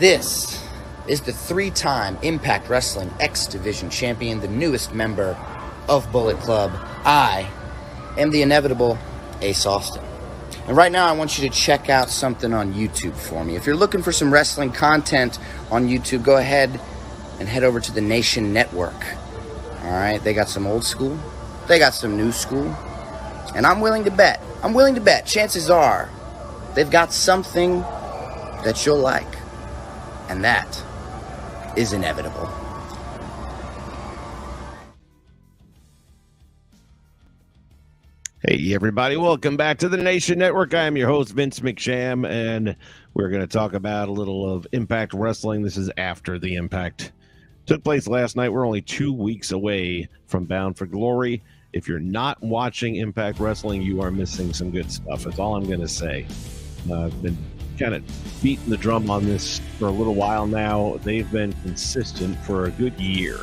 This is the three-time Impact Wrestling X Division champion, the newest member of Bullet Club. I am the inevitable Ace Austin. And right now I want you to check out something on YouTube for me. If you're looking for some wrestling content on YouTube, go ahead and head over to the Nation Network. All right, they got some old school, they got some new school, and I'm willing to bet, chances are they've got something that you'll like. And that is inevitable. Hey, everybody. Welcome back to the Nation Network. I am your host, Vince McSham, and we're going to talk about a little of Impact Wrestling. This is after the Impact took place last night. We're only 2 weeks away from Bound for Glory. If you're not watching Impact Wrestling, you are missing some good stuff. That's all I'm going to say. I've been kind of beating the drum on this for a little while now. They've been consistent for a good year,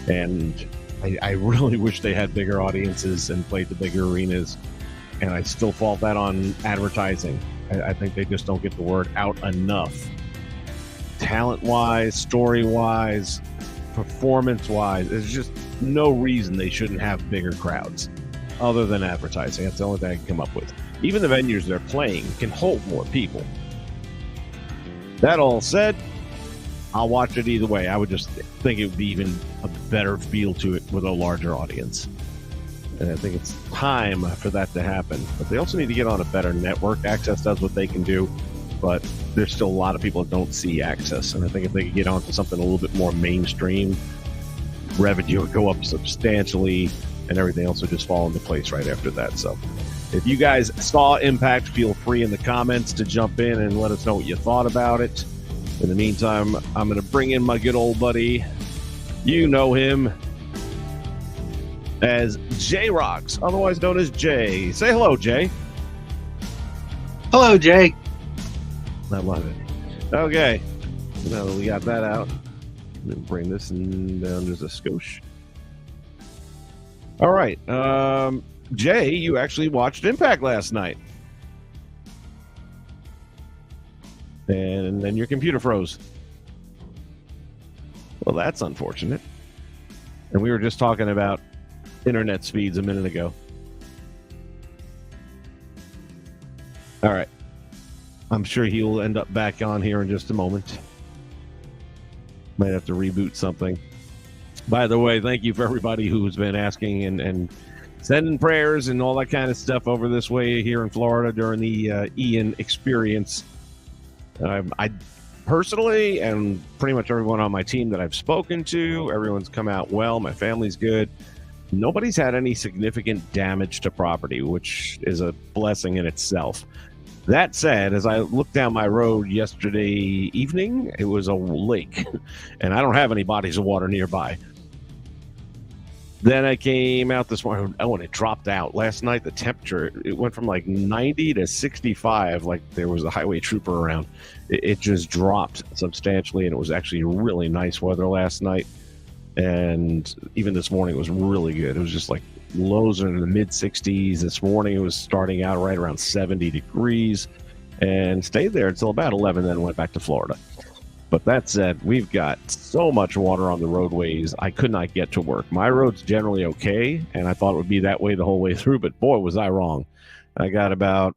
and I really wish they had bigger audiences and played the bigger arenas, and I still fault that on advertising. I think they just don't get the word out enough. Talent-wise, story-wise, performance-wise, there's just no reason they shouldn't have bigger crowds other than advertising. That's the only thing I can come up with. Even the venues they're playing can hold more people. That all said, I'll watch it either way. I would just think it would be even a better feel to it with a larger audience. And I think it's time for that to happen. But they also need to get on a better network. Access does what they can do, but there's still a lot of people that don't see Access. And I think if they could get onto something a little bit more mainstream, revenue would go up substantially, and everything else would just fall into place right after that. So if you guys saw Impact, feel free in the comments to jump in and let us know what you thought about it. In the meantime, I'm going to bring in my good old buddy. You know him as J-Rocks, otherwise known as Jay. Say hello, Jay. Hello, Jay. I love it. Okay, now that we got that out, let me bring this down just a skosh. All right, Jay, you actually watched Impact last night. And then your computer froze. Well, that's unfortunate. And we were just talking about internet speeds a minute ago. All right. I'm sure he'll end up back on here in just a moment. Might have to reboot something. By the way, thank you for everybody who's been asking and sending prayers and all that kind of stuff over this way here in Florida during the Ian experience. I personally, and pretty much everyone on my team that I've spoken to, everyone's come out well. My family's good. Nobody's had any significant damage to property, which is a blessing in itself. That said, as I looked down my road yesterday evening, it was a lake, and I don't have any bodies of water nearby. Then I came out this morning. Oh, and it dropped out. Last night, the temperature, it went from like 90 to 65, like there was a highway trooper around. It just dropped substantially, and it was actually really nice weather last night. And even this morning, it was really good. It was just like lows are in the mid-60s. This morning, it was starting out right around 70 degrees and stayed there until about 11, then went back to Florida. But that said, we've got so much water on the roadways, I could not get to work. My road's generally okay, and I thought it would be that way the whole way through, but boy, was I wrong. I got about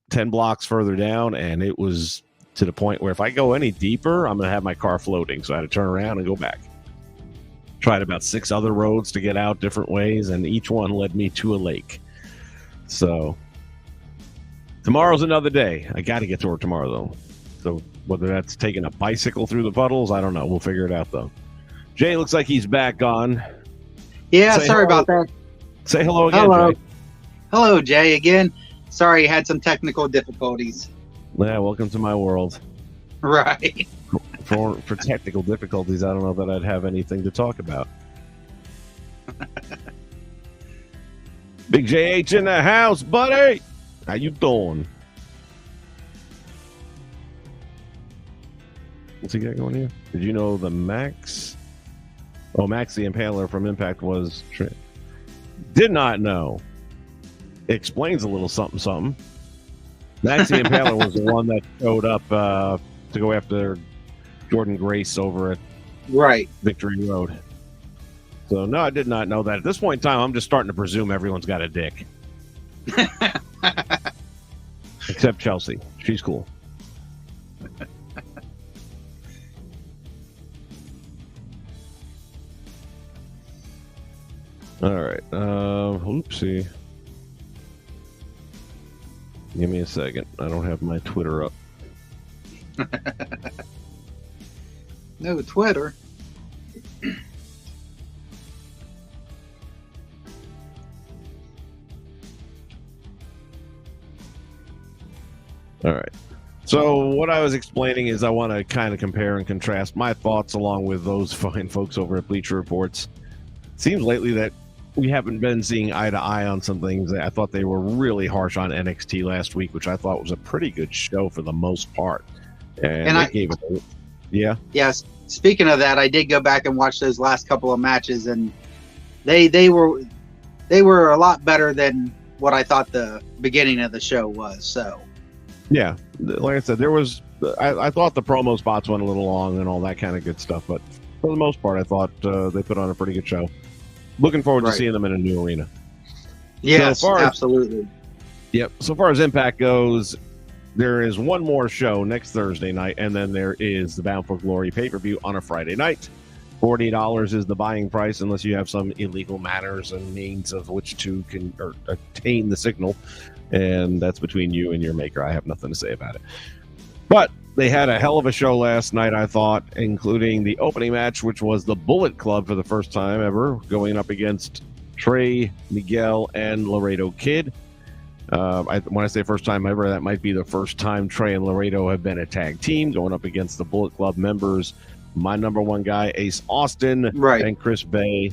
10 blocks further down, and it was to the point where if I go any deeper, I'm going to have my car floating, so I had to turn around and go back. Tried about 6 other roads to get out different ways, and each one led me to a lake. So tomorrow's another day. I got to get to work tomorrow, though. So whether that's taking a bicycle through the puddles, I don't know. We'll figure it out, though. Jay looks like he's back on. Yeah, sorry about that. Say hello again, Hello. Jay. Hello, Jay, again. Sorry, had some technical difficulties. Yeah, welcome to my world. Right. For technical difficulties, I don't know that I'd have anything to talk about. Big JH in the house, buddy. How you doing? What's he got going here? Did you know the Max? Oh, Max the Impaler from Impact was... Did not know. Explains a little something, something. Max the Impaler was the one that showed up to go after Jordan Grace over at Right. Victory Road. So, no, I did not know that. At this point in time, I'm just starting to presume everyone's got a dick. Except Chelsea. She's cool. All right. Oopsie. Give me a second. I don't have my Twitter up. No Twitter. All right. So what I was explaining is I want to kind of compare and contrast my thoughts along with those fine folks over at Bleacher Reports. It seems lately that we haven't been seeing eye to eye on some things. I thought they were really harsh on NXT last week, which I thought was a pretty good show for the most part. And I gave it. Yeah. Yes. Speaking of that, I did go back and watch those last couple of matches, and they were a lot better than what I thought the beginning of the show was. So. Yeah, like I said, I thought the promo spots went a little long and all that kind of good stuff, but for the most part, I thought they put on a pretty good show. Looking forward to seeing them in a new arena. Yes, absolutely. Yep. So far as Impact goes, there is one more show next Thursday night, and then there is the Bound for Glory pay-per-view on a Friday night. $40 is the buying price unless you have some illegal manners and means of which to attain the signal. And that's between you and your maker. I have nothing to say about it. But they had a hell of a show last night, I thought, including the opening match, which was the Bullet Club for the first time ever, going up against Trey Miguel and Laredo Kid. When I say first time ever, that might be the first time Trey and Laredo have been a tag team, going up against the Bullet Club members, my number one guy, Ace Austin, and Chris Bay,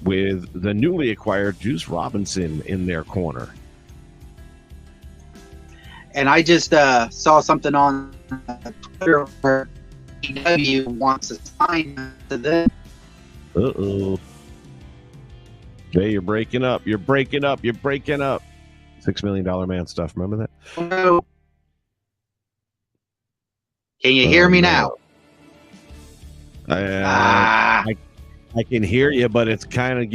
with the newly acquired Juice Robinson in their corner. And I just saw something on Twitter where AEW wants to sign to them. Uh-oh. Jay, you're breaking up. You're breaking up. You're breaking up. $6 Million Man stuff. Remember that? Oh. Can you hear me now? I can hear you, but it's kind of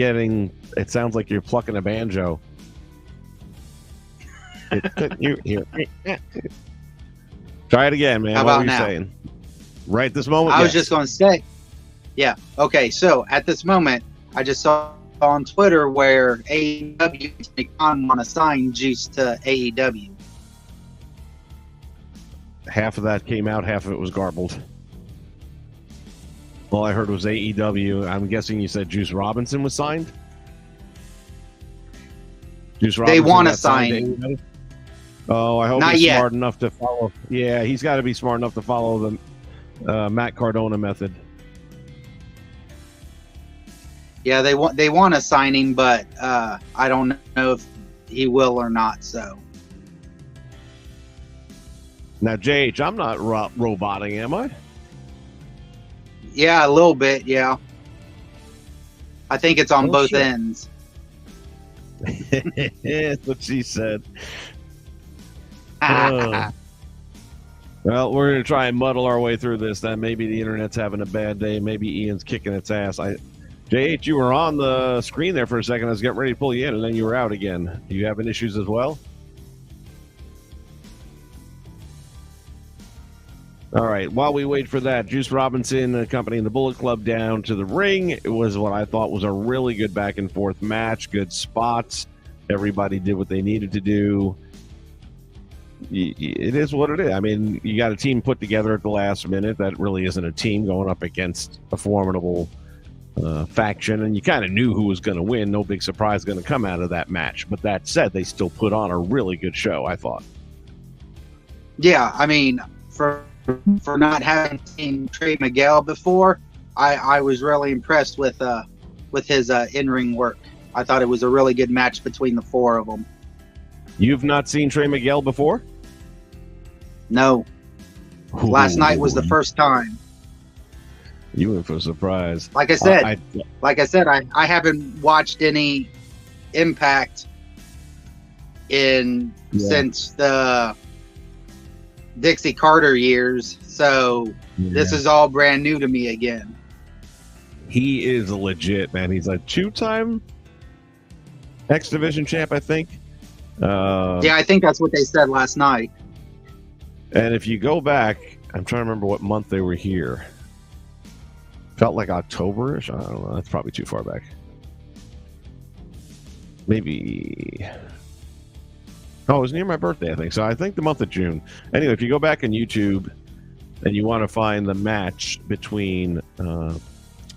it sounds like you're plucking a banjo. Try it again, man. What were you saying? Right this moment? I was just going to say, yeah. Okay, so at this moment, I just saw on Twitter where AEW want to sign Juice to AEW. Half of that came out, half of it was garbled. All I heard was AEW. I'm guessing you said Juice Robinson was signed? Juice Robinson, they want to sign. Oh, I hope Not he's yet. smart enough to follow. Yeah, he's got to be smart enough to follow the Matt Cardona method. Yeah, they want a signing, but I don't know if he will or not. So now, JH, I'm not roboting, am I? Yeah, a little bit. Yeah, I think it's on both ends. That's what she said. Well, we're going to try and muddle our way through this. Then maybe the internet's having a bad day. Maybe Ian's kicking its ass. JH, you were on the screen there for a second. I was getting ready to pull you in, and then you were out again. You having issues as well? All right. While we wait for that, Juice Robinson accompanying the Bullet Club down to the ring. It was what I thought was a really good back and forth match. Good spots. Everybody did what they needed to do. It is what it is. I mean, you got a team put together at the last minute. That really isn't a team going up against a formidable faction, and you kind of knew who was going to win. No big surprise going to come out of that match. But that said, they still put on a really good show, I thought. Yeah, I mean, for not having seen Trey Miguel before, I was really impressed with his in-ring work. I thought it was a really good match between the four of them. You've not seen Trey Miguel before? No. Ooh. Last night was the first time. You were for a surprise. Like I said, I haven't watched any Impact since the Dixie Carter years. So This is all brand new to me again. He is legit, man. He's a 2-time X Division champ, I think. Yeah, I think that's what they said last night. And if you go back, I'm trying to remember what month they were here. Felt like October-ish. I don't know. That's probably too far back. Maybe. Oh, it was near my birthday, I think. So I think the month of June. Anyway, if you go back on YouTube and you want to find the match between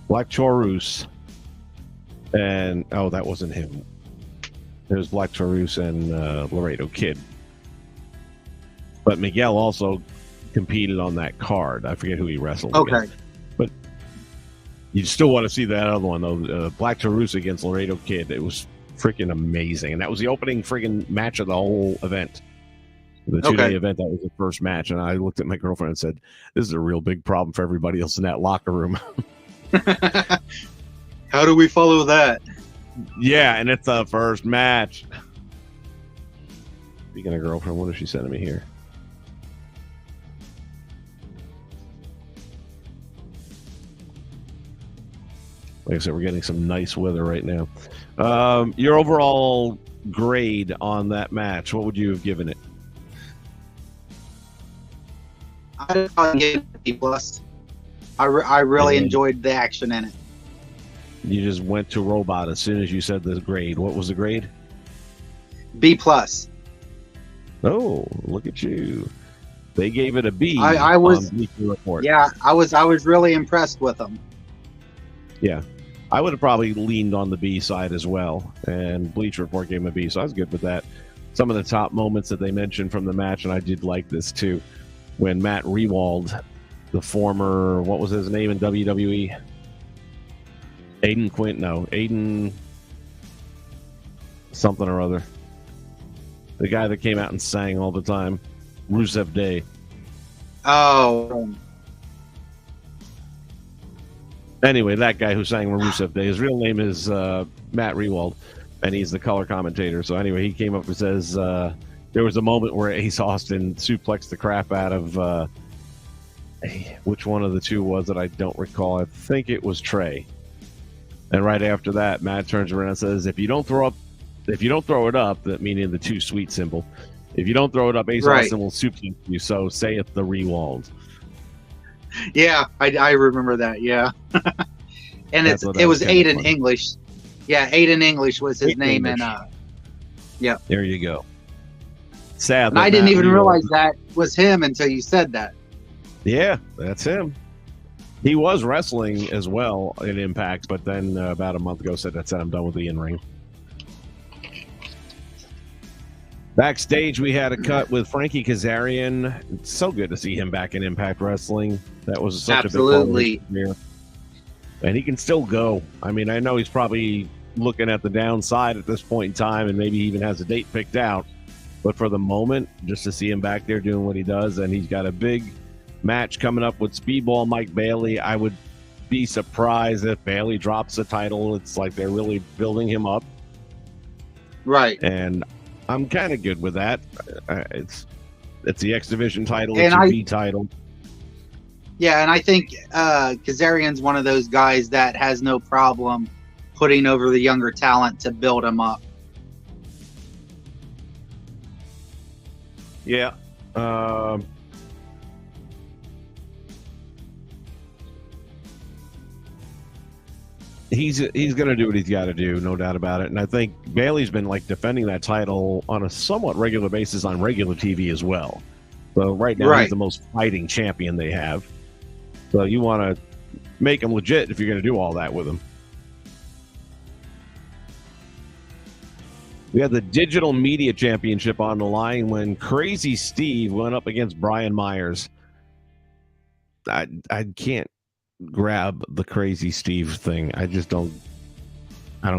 Black Taurus and that wasn't him. It was Black Taurus and Laredo Kid. But Miguel also competed on that card. I forget who he wrestled against. But you still want to see that other one, though. Black Taurus against Laredo Kid. It was freaking amazing. And that was the opening freaking match of the whole event. The 2-day event, that was the first match. And I looked at my girlfriend and said, this is a real big problem for everybody else in that locker room. How do we follow that? Yeah, and it's the first match. Speaking of girlfriend, what is she sending me here? Like I said, we're getting some nice weather right now. Your overall grade on that match, what would you have given it? I'd probably give it a B+. I really enjoyed the action in it. You just went to robot as soon as you said the grade. What was the grade? B+. Oh, look at you. They gave it a B. I was on Bleacher Report. Yeah, I was really impressed with them. Yeah. I would have probably leaned on the B side as well. And Bleacher Report gave him a B, so I was good with that. Some of the top moments that they mentioned from the match, and I did like this too, when Matt Rewald, the former, what was his name in WWE? Aiden something or other. The guy that came out and sang all the time, Rusev Day. Oh. Anyway, that guy who sang Rusev Day, his real name is Matt Rewald, and he's the color commentator. So anyway, he came up and says there was a moment where Ace Austin suplexed the crap out of which one of the two was it? I don't recall. I think it was Trey. And right after that, Matt turns around and says, if you don't throw it up, that meaning the too sweet symbol, if you don't throw it up, Ace Austin will suplex you. So saith the Rewald. Yeah, I remember that. Yeah, and it was Aiden English. Yeah, Aiden English was his name, and yeah. There you go. Sad. And I didn't even realize that was him until you said that. Yeah, that's him. He was wrestling as well in Impact, but then about a month ago said, that's it, I'm done with the in-ring. Backstage, we had a cut with Frankie Kazarian. It's so good to see him back in Impact Wrestling. That was such a big part of his career. And he can still go. I mean, I know he's probably looking at the downside at this point in time and maybe even has a date picked out. But for the moment, just to see him back there doing what he does, and he's got a big match coming up with Speedball Mike Bailey. I would be surprised if Bailey drops the title. It's like they're really building him up. Right. And I'm kind of good with that. It's the X Division title. It's a B title. Yeah, and I think Kazarian's one of those guys that has no problem putting over the younger talent to build him up. Yeah. He's going to do what he's got to do, no doubt about it. And I think Bailey's been like defending that title on a somewhat regular basis on regular TV as well. So right now he's the most fighting champion they have. So you want to make him legit if you're going to do all that with him. We had the Digital Media Championship on the line when Crazy Steve went up against Brian Myers. I can't grab the Crazy Steve thing. I don't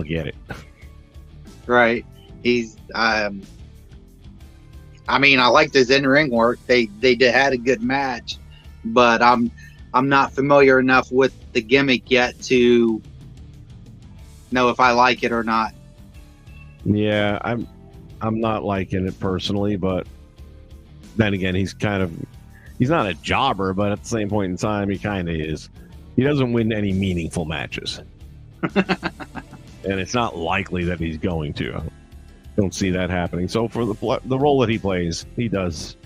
get it. Right. He's I mean, I liked his in-ring work. They had a good match, but I'm not familiar enough with the gimmick yet to know if I like it or not. Yeah, I'm not liking it personally, but then again, he's kind of he's not a jobber, but at the same point in time, he kind of is. He doesn't win any meaningful matches. And it's not likely that he's going to. I don't see that happening. So for the role that he plays, he does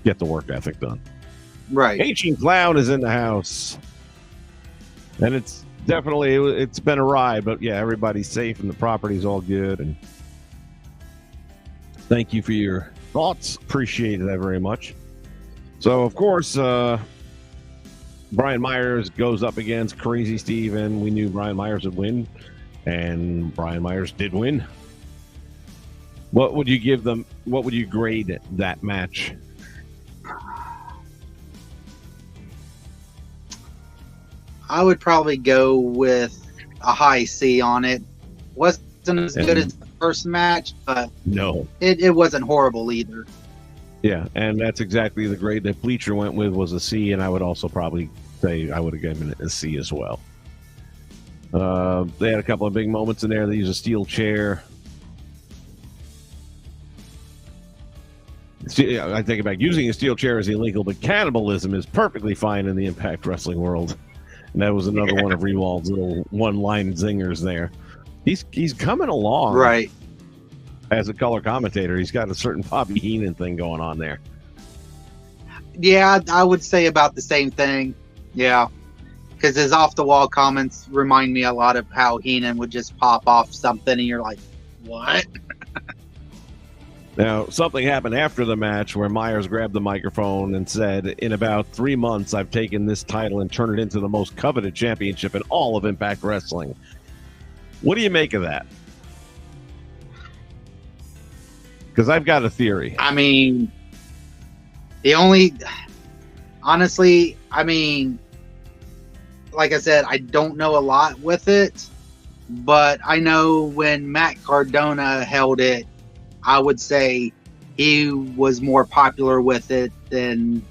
get the work ethic done. Right. Ancient Clown is in the house. And it's been a ride, but yeah, everybody's safe and the property's all good. And thank you for your thoughts. Appreciate that very much. So, of course, Brian Myers goes up against Crazy Steve, and we knew Brian Myers would win, and Brian Myers did win. What would you give them? What would you grade that match? I would probably go with a high C on it. Wasn't as good as the first match, but no, it wasn't horrible either. Yeah, and that's exactly the grade that Bleacher went with, was a C, and I would also probably say I would have given it a C as well. They had a couple of big moments in there. They used a steel chair. I think about using a steel chair is illegal, but cannibalism is perfectly fine in the Impact Wrestling world. And that was another one of Rewald's little one-line zingers there. He's coming along. Right. As a color commentator, he's got a certain Bobby Heenan thing going on there. Yeah, I would say about the same thing. Yeah. Because his off-the-wall comments remind me a lot of how Heenan would just pop off something and you're like, what? Now, something happened after the match where Myers grabbed the microphone and said, in about 3 months, I've taken this title and turned it into the most coveted championship in all of Impact Wrestling. What do you make of that? Because I've got a theory. I mean, honestly, like I said, I don't know a lot with it, but I know when Matt Cardona held it, I would say he was more popular with it than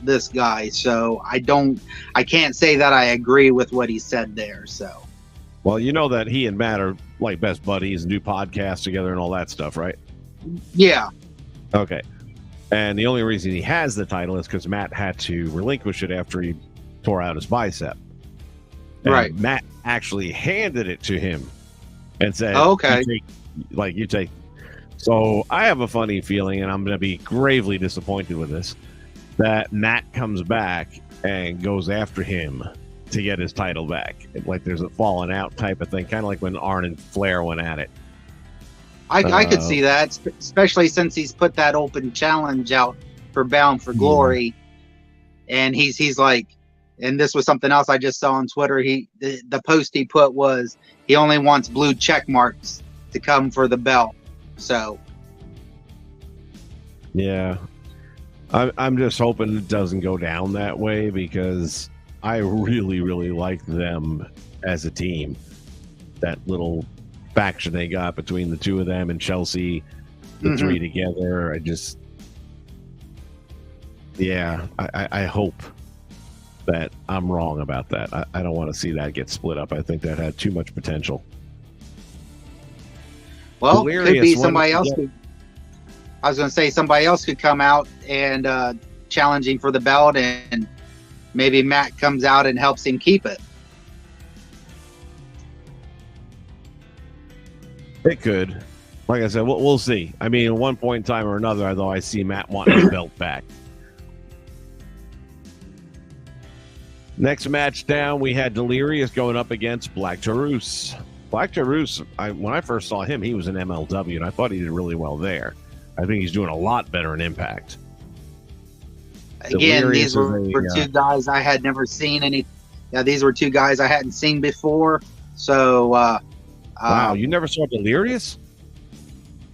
this guy. So I can't say that I agree with what he said there. So, well, you know that he and Matt are like best buddies and do podcasts together and all that stuff, right? Yeah. Okay. And the only reason he has the title is because Matt had to relinquish it after he tore out his bicep. And right. Matt actually handed it to him and said, okay. You take. So I have a funny feeling, and I'm going to be gravely disappointed with this, that Matt comes back and goes after him to get his title back. Like there's a falling out type of thing, kind of like when Arn and Flair went at it. I could see that, especially since he's put that open challenge out for Bound for Glory. And he's like, and this was something else I just saw on Twitter. The post he put was he only wants blue check marks to come for the belt. So, yeah, I'm just hoping it doesn't go down that way because I really, really like them as a team. That little faction they got between the two of them and Chelsea, the three together. I hope that I'm wrong about that. I don't want to see that get split up. I think that had too much potential. Well, Delirious, could be somebody else. I was going to say somebody else could come out and challenging for the belt, and maybe Matt comes out and helps him keep it. It could. Like I said, we'll see. I mean, at one point in time or another, though, I see Matt wanting the belt back. Next match down, we had Delirious going up against Black Taurus. Black Taurus, when I first saw him, he was in MLW, and I thought he did really well there. I think he's doing a lot better in Impact. Again, Delirious these were two guys I had never seen any. Yeah, these were two guys I hadn't seen before. So, wow, you never saw Delirious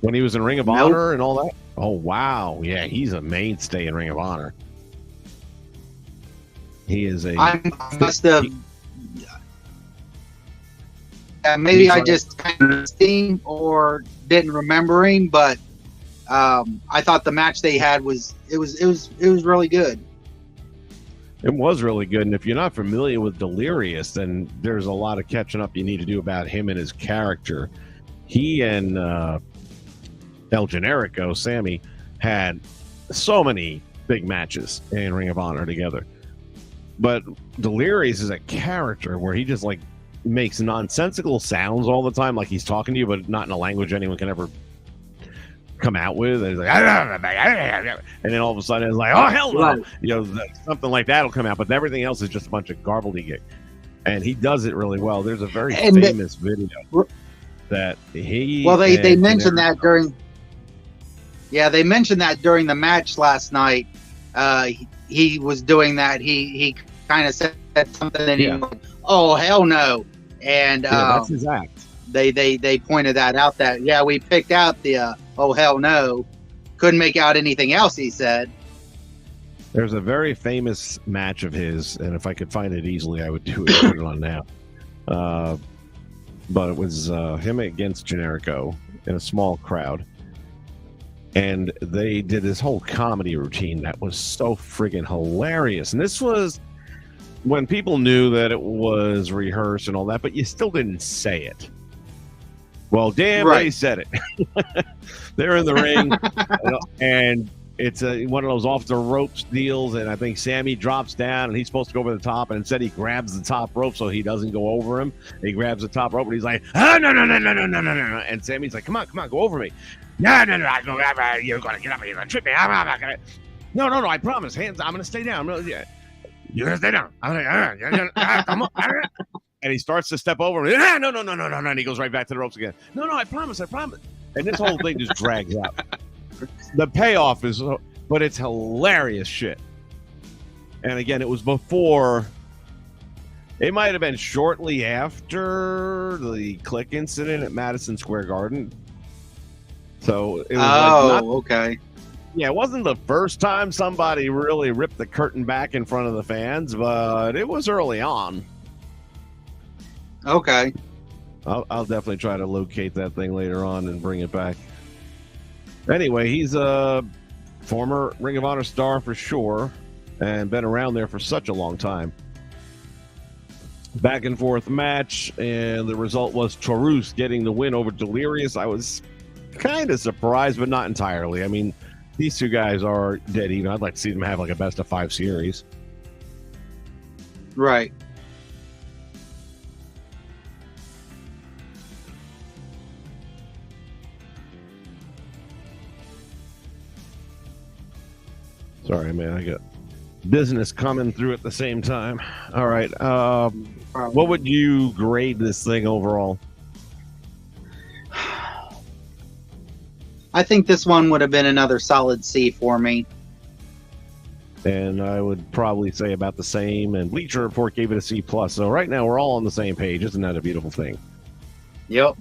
when he was in Ring of Honor and all that? Oh, wow. Yeah, he's a mainstay in Ring of Honor. He is a. I must have. Maybe I just kind of seen or didn't remember him, but I thought the match they had was really good. It was really good, and if you're not familiar with Delirious, then there's a lot of catching up you need to do about him and his character. He and El Generico, Sammy, had so many big matches in Ring of Honor together. But Delirious is a character where he just like makes nonsensical sounds all the time, like he's talking to you, but not in a language anyone can ever come out with. And he's like, and then all of a sudden it's like, oh hell no, Right. you know, something like that'll come out. But everything else is just a bunch of gobbledygook, and he does it really well. There's a very famous video that he. Well, they mentioned that during. Yeah, they mentioned that during the match last night. He was doing that. He kind of said something, and he went, oh hell no, and that's his act. They pointed that out. That we picked out the oh hell no. Couldn't make out anything else he said. There's a very famous match of his, and if I could find it easily, I would do it. Put it on now. But it was him against Generico in a small crowd. And they did this whole comedy routine that was so friggin' hilarious. And this was when people knew that it was rehearsed and all that, but you still didn't say it. Well, damn, Right. They said it. They're in the ring, and it's one of those off the ropes deals. And I think Sammy drops down, and he's supposed to go over the top, and instead he grabs the top rope so he doesn't go over him. He grabs the top rope, and he's like, "Oh no, no, no, no, no, no, no, no!" And Sammy's like, "Come on, go over me." No, you're gonna get up, you're gonna trip me. I'm not gonna. No, I promise. Hands, I'm gonna stay down. You're gonna stay down. I'm gonna, come on. And he starts to step over. No. And he goes right back to the ropes again. No, I promise. And this whole thing just drags out. The payoff is, but it's hilarious shit. And again, it was before. It might have been shortly after the Click incident at Madison Square Garden. So it was okay. Yeah, it wasn't the first time somebody really ripped the curtain back in front of the fans, but it was early on. Okay. I'll definitely try to locate that thing later on and bring it back. Anyway, he's a former Ring of Honor star for sure, and been around there for such a long time. Back and forth match, and the result was Taurus getting the win over Delirious. I was kind of surprised, but not entirely. I mean, these two guys are dead even. I'd like to see them have like a best of 5 series. Right. Sorry, man. I got business coming through at the same time. All right. What would you grade this thing overall? I think this one would have been another solid C for me. And I would probably say about the same. And Bleacher Report gave it a C+. So right now we're all on the same page. Isn't that a beautiful thing? Yep.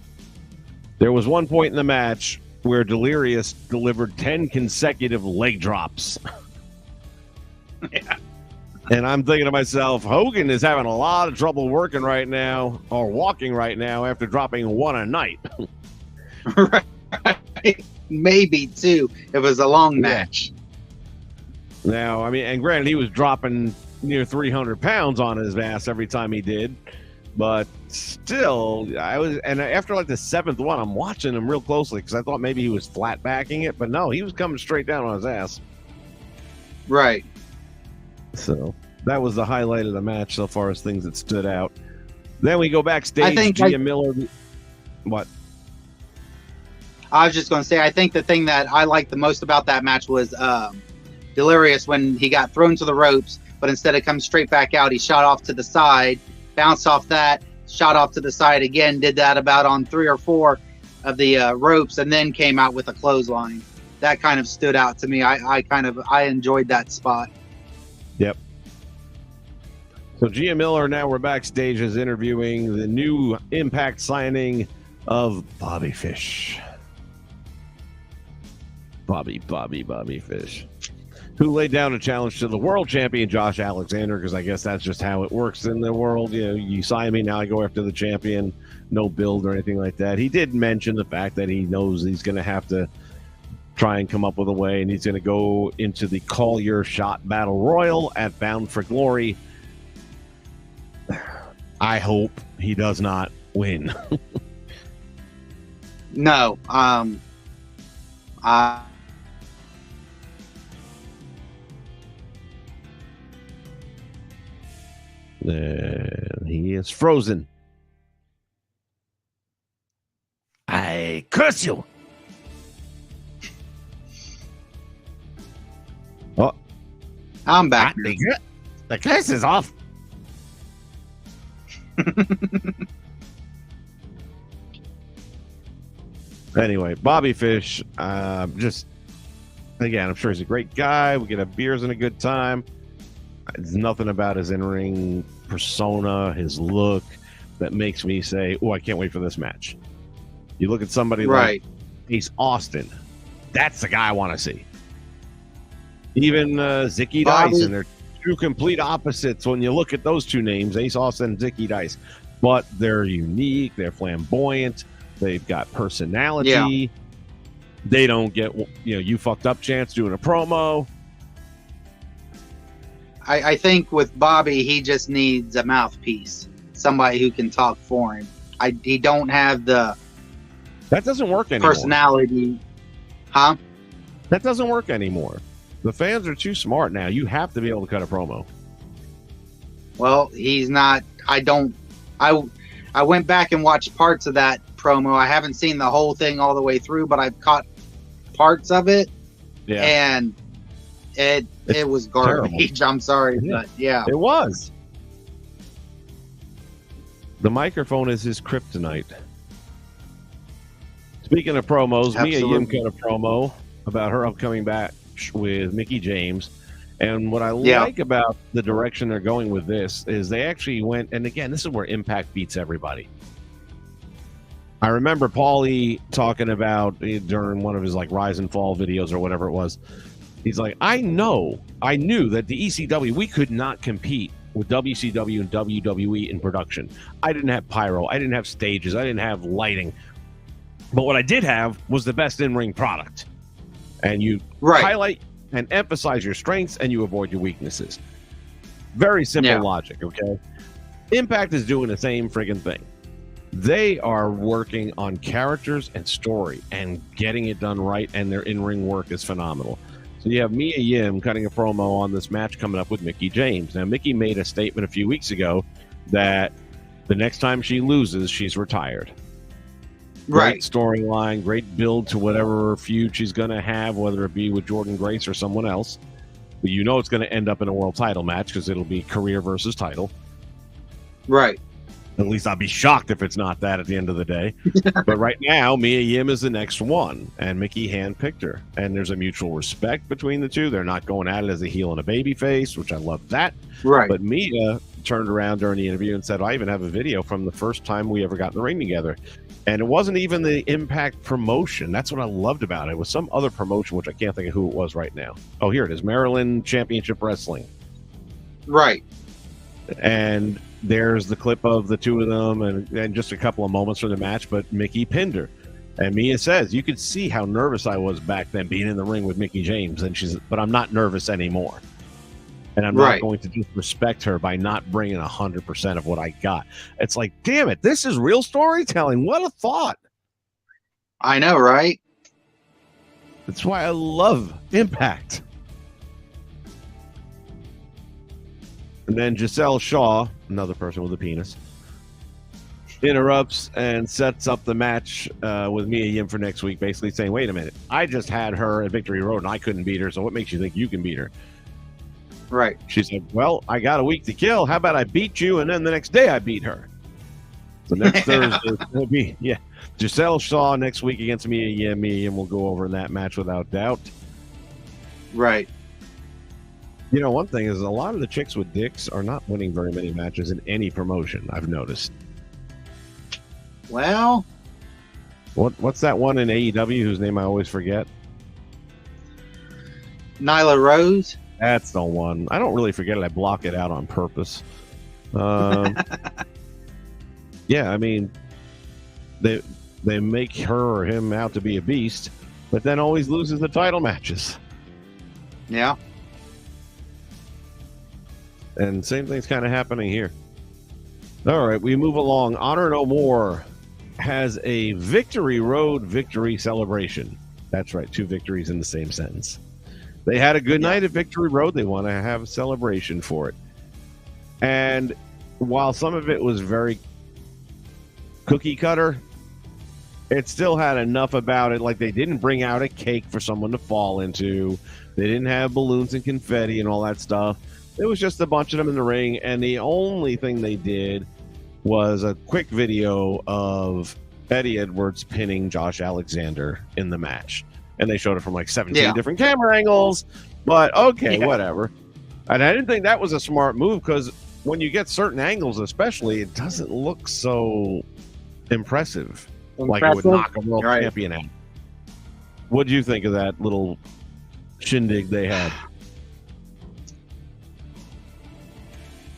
There was one point in the match where Delirious delivered 10 consecutive leg drops. Yeah. And I'm thinking to myself, Hogan is having a lot of trouble working right now, or walking right now, after dropping one a night. Right. Maybe two. It was a long match. Now, I mean, and granted, he was dropping near 300 pounds on his ass every time he did, but still, and after like the 7th one, I'm watching him real closely because I thought maybe he was flat backing it, but no, he was coming straight down on his ass. Right. So that was the highlight of the match so far as things that stood out. Then we go backstage. I think Gia Miller. What? I was just going to say, I think the thing that I liked the most about that match was Delirious when he got thrown to the ropes, but instead of coming straight back out, he shot off to the side, bounced off that, shot off to the side again, did that about on 3 or 4 of the ropes, and then came out with a clothesline. That kind of stood out to me. I enjoyed that spot. Yep. So Gia Miller, now we're backstage, is interviewing the new Impact signing of Bobby Fish. Bobby Fish, who laid down a challenge to the world champion Josh Alexander, because I guess that's just how it works in the world. You know, you sign me, now I go after the champion, no build or anything like that. He did mention the fact that he knows he's going to have to try and come up with a way, and he's going to go into the Call Your Shot Battle Royal at Bound for Glory. I hope he does not win. No. He is frozen. I curse you. Oh, I'm back. the curse is off. Anyway, Bobby Fish, just again, I'm sure he's a great guy. We can have beers and a good time. There's nothing about his in-ring persona, his look, that makes me say, "Oh, I can't wait for this match." You look at somebody like Ace Austin. That's the guy I want to see. Even Zicky Dice, and they're two complete opposites when you look at those two names, Ace Austin and Zicky Dice. But they're unique. They're flamboyant. They've got personality. Yeah. They don't get, you fucked up chance doing a promo. I think with Bobby, he just needs a mouthpiece, somebody who can talk for him. He don't have the that doesn't work anymore. Personality, huh? That doesn't work anymore. The fans are too smart now. You have to be able to cut a promo. Well, he's not. I went back and watched parts of that promo. I haven't seen the whole thing all the way through, but I've caught parts of it. Yeah. And it was garbage. Terrible. I'm sorry, but yeah. It was. The microphone is his kryptonite. Speaking of promos, Mia Yim cut a promo about her upcoming match with Mickie James. And what I like about the direction they're going with this is they actually went, and again, this is where Impact beats everybody. I remember Paulie talking about during one of his rise and fall videos or whatever it was. He's like, I knew that the ECW, we could not compete with WCW and WWE in production. I didn't have pyro. I didn't have stages. I didn't have lighting. But what I did have was the best in-ring product. And you highlight and emphasize your strengths and you avoid your weaknesses. Very simple logic, okay? Impact is doing the same friggin' thing. They are working on characters and story and getting it done right, and their in-ring work is phenomenal. So you have Mia Yim cutting a promo on this match coming up with Mickie James. Now, Mickie made a statement a few weeks ago that the next time she loses, she's retired. Great storyline, great build to whatever feud she's going to have, whether it be with Jordynne Grace or someone else. But it's going to end up in a world title match because it'll be career versus title. Right. At least I'll be shocked if it's not that at the end of the day. But right now, Mia Yim is the next one, and Mickie handpicked her. And there's a mutual respect between the two. They're not going at it as a heel and a baby face, which I love that. Right. But Mia turned around during the interview and said, I even have a video from the first time we ever got in the ring together. And it wasn't even the Impact promotion. That's what I loved about it. It was some other promotion, which I can't think of who it was right now. Oh, here it is. Maryland Championship Wrestling. Right. And there's the clip of the two of them and just a couple of moments from the match, but Mickie pinned her. And Mia says, you could see how nervous I was back then being in the ring with Mickie James. And but I'm not nervous anymore. And I'm not going to disrespect her by not bringing 100% of what I got. It's like, damn it, this is real storytelling. What a thought. I know, right? That's why I love Impact. And then Giselle Shaw, another person with a penis, interrupts and sets up the match with Mia Yim for next week, basically saying, wait a minute, I just had her at Victory Road and I couldn't beat her, so what makes you think you can beat her? Right. She said, well, I got a week to kill. How about I beat you and then the next day I beat her? So next Thursday will be, Giselle Shaw next week against Mia Yim. Mia Yim will go over in that match without doubt. Right. One thing is a lot of the chicks with dicks are not winning very many matches in any promotion, I've noticed. Well, what's that one in AEW whose name I always forget? Nyla Rose. That's the one. I don't really forget it. I block it out on purpose. Yeah, I mean, they make her or him out to be a beast, but then always loses the title matches. Yeah. And same thing's kind of happening here. All right, we move along. Honor No More has a Victory Road victory celebration. That's right, 2 victories in the same sentence. They had a good night at Victory Road. They want to have a celebration for it. And while some of it was very cookie cutter, it still had enough about it. Like, they didn't bring out a cake for someone to fall into. They didn't have balloons and confetti and all that stuff. It was just a bunch of them in the ring, and the only thing they did was a quick video of Eddie Edwards pinning Josh Alexander in the match. And they showed it from like 17 different camera angles. But okay, whatever. And I didn't think that was a smart move, because when you get certain angles, especially, it doesn't look so impressive. Like it would knock a world champion out. What do you think of that little shindig they had?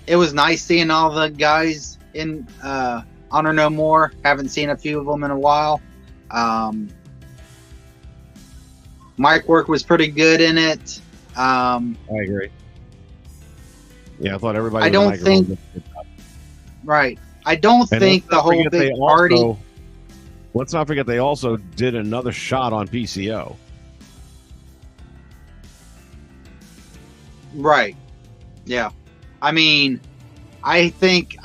It was nice seeing all the guys in Honor No More. Haven't seen a few of them in a while. Mic work was pretty good in it. I agree. Yeah, I thought everybody. I don't think. Right. I don't think the whole big party. Let's not forget they also did another shot on PCO. Right. Yeah. I mean, I think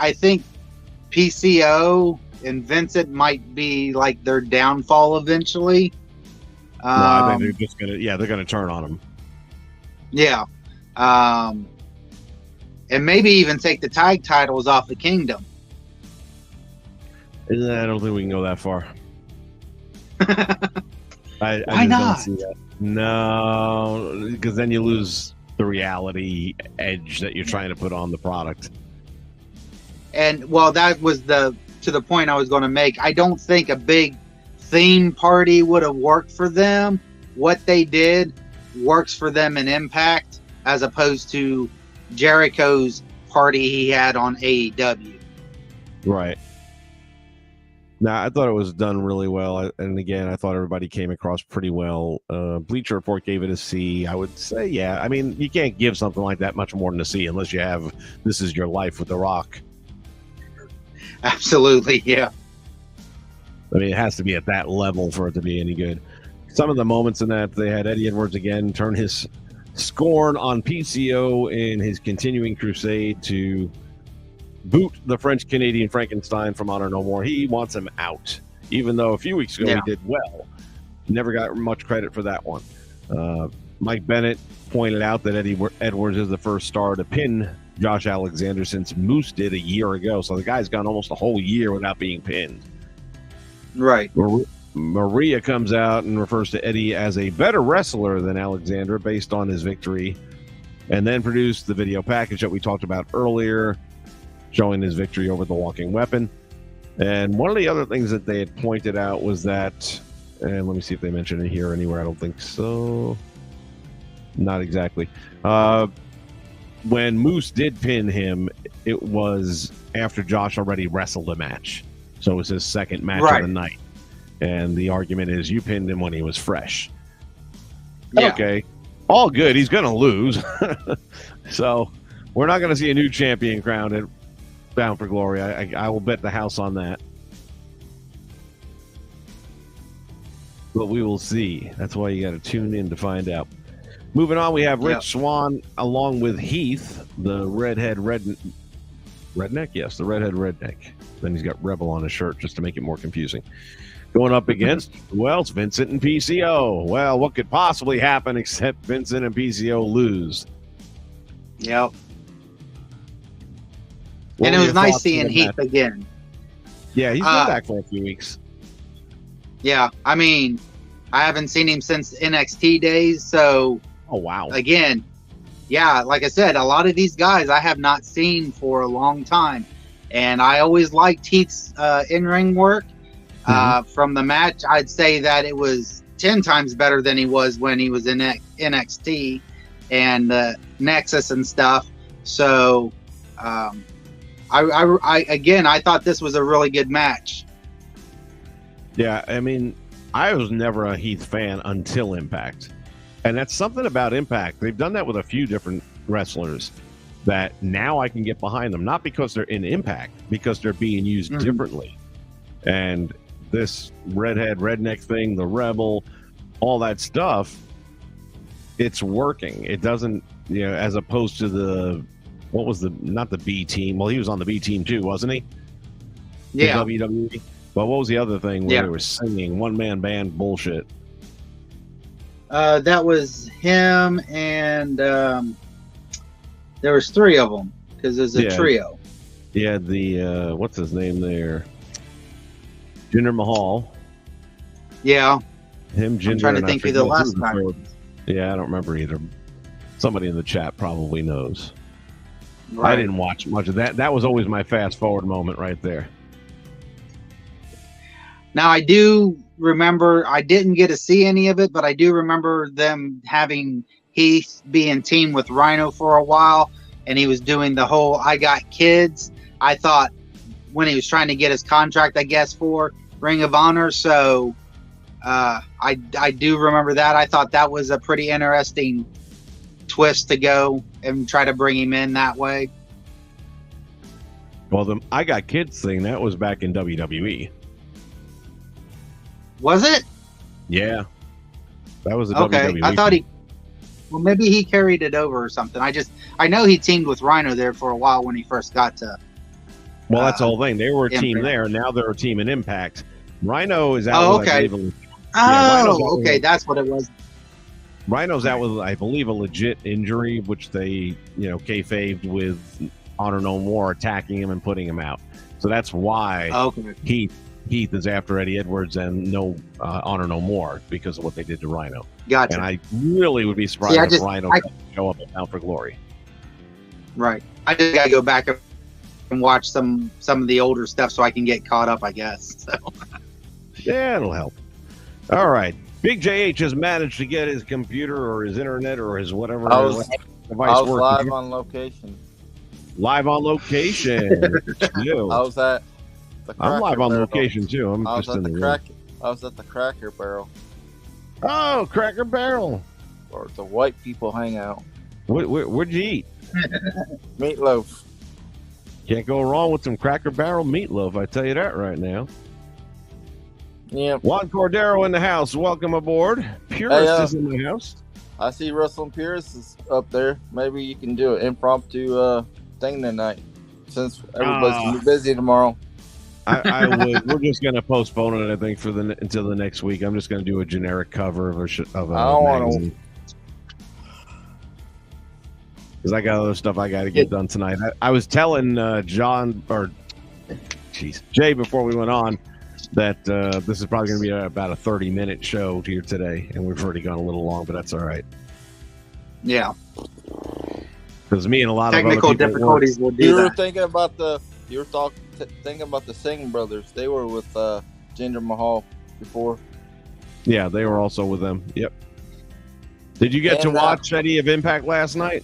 PCO and Vincent might be like their downfall eventually. No, I think they're just gonna. Yeah, they're gonna turn on him. Yeah. And maybe even take the tag titles off the Kingdom. I don't think we can go that far. I Why not? Don't see that. No, because then you lose the reality edge that you're trying to put on the product. And well, that was to the point I was going to make. I don't think a big theme party would have worked for them. What they did works for them in Impact, as opposed to Jericho's party he had on AEW. Right. Now, I thought it was done really well. And again, I thought everybody came across pretty well. Bleacher Report gave it a C. I would say, yeah. I mean, you can't give something like that much more than a C unless you have This Is Your Life with The Rock. Absolutely, yeah. I mean, it has to be at that level for it to be any good. Some of the moments in that, they had Eddie Edwards again turn his scorn on PCO in his continuing crusade to boot the French-Canadian Frankenstein from Honor No More. He wants him out, even though a few weeks ago he did well. Never got much credit for that one. Mike Bennett pointed out that Eddie Edwards is the first star to pin Josh Alexander since Moose did a year ago. So the guy's gone almost a whole year without being pinned. Right. Maria comes out and refers to Eddie as a better wrestler than Alexander based on his victory, and then produced the video package that we talked about earlier, showing his victory over the Walking Weapon. And one of the other things that they had pointed out was that, and let me see if they mentioned it here anywhere. I don't think so. Not exactly. When Moose did pin him, it was after Josh already wrestled a match. So it was his second match of the night. And the argument is you pinned him when he was fresh. Yeah. Okay. All good. He's going to lose. So we're not going to see a new champion crowned at Bound for Glory. I will bet the house on that. But we will see. That's why you got to tune in to find out. Moving on, we have Rich Swann along with Heath, the redhead redneck. Yes, the redhead redneck. Then he's got Rebel on his shirt just to make it more confusing. Going up against, who else? Vincent and PCO. Well, what could possibly happen except Vincent and PCO lose? Yep. And it was nice seeing Heath again. Yeah, he's been back for a few weeks. Yeah, I mean, I haven't seen him since NXT days, so... Oh, wow. Again, yeah, like I said, a lot of these guys I have not seen for a long time. And I always liked Heath's in-ring work. From the match, I'd say that it was 10 times better than he was when he was in NXT and Nexus and stuff. So, I thought this was a really good match. Yeah, I mean, I was never a Heath fan until Impact. And that's something about Impact. They've done that with a few different wrestlers that now I can get behind them. Not because they're in Impact, because they're being used differently. And this redhead, redneck thing, the Rebel, all that stuff, it's working. It doesn't, as opposed to the what was not the B team? Well, he was on the B team too, wasn't he? Yeah. In WWE. But what was the other thing where Yeah. they were singing one-man band bullshit? That was him, and there was 3 of them because there's a Yeah. trio. He had the what's his name there? Jinder Mahal. Yeah. Him, Jinder. I'm trying to and I think who the forget last the guy third. was. Yeah, I don't remember either. Somebody in the chat probably knows. Right. I didn't watch much of that. That was always my fast forward moment right there. Now, I do remember, I didn't get to see any of it, but I do remember them having Heath being teamed with Rhino for a while, and he was doing the whole I got kids. I thought when he was trying to get his contract, I guess, for Ring of Honor. So I do remember that. I thought that was a pretty interesting twist to go and try to bring him in that way. Well, the I Got Kids thing, that was back in WWE. Was it? Yeah. That was a Okay. WWE. I thought well, maybe he carried it over or something. I know he teamed with Rhino there for a while when he first got to. Well, that's the whole thing. They were a team Impact. there. Now they're a team in Impact. Rhino is out. Oh, with, okay. I believe, Rhino's out Oh, with- okay. That's what it was. Rhino's out with, I believe, a legit injury, which they, kayfaved with Honor No More attacking him and putting him out. So that's why Okay. Heath is after Eddie Edwards and no Honor No More because of what they did to Rhino. Gotcha. And I really would be surprised See, if Rhino doesn't show up at Bound for Glory. Right. I just gotta go back and watch some of the older stuff so I can get caught up, I guess. So. Yeah, it'll help. All right. Big JH has managed to get his computer or his internet or his whatever I was device working. live on location. Live on location. You. I was at the I'm live Cracker on Barrel. location too. I'm I was just at in the the room. I was at the Cracker Barrel, Oh, Cracker Barrel. or the white people hang out. What'd you eat? Meatloaf. Can't go wrong with some Cracker Barrel meatloaf. I tell you that right now. Yeah, Juan Cordero in the house. Welcome aboard. Purist Hey, is in the house. I see Russell Pierce is up there. Maybe you can do an impromptu thing tonight, since everybody's gonna be busy tomorrow. I would. We're just gonna postpone it. I think for until the next week. I'm just gonna do a generic cover of a I don't wanna- magazine. Because I got other stuff I got to get done tonight. I was telling Jay before we went on that this is probably going to be about a 30-minute show here today, and we've already gone a little long, but that's all right. Yeah. Because me and a lot Technical of other people difficulties will do You were that. thinking about thinking about the Singh brothers. They were with Jinder Mahal before. Yeah, they were also with them. Yep. Did you get to And, watch any of Impact last night?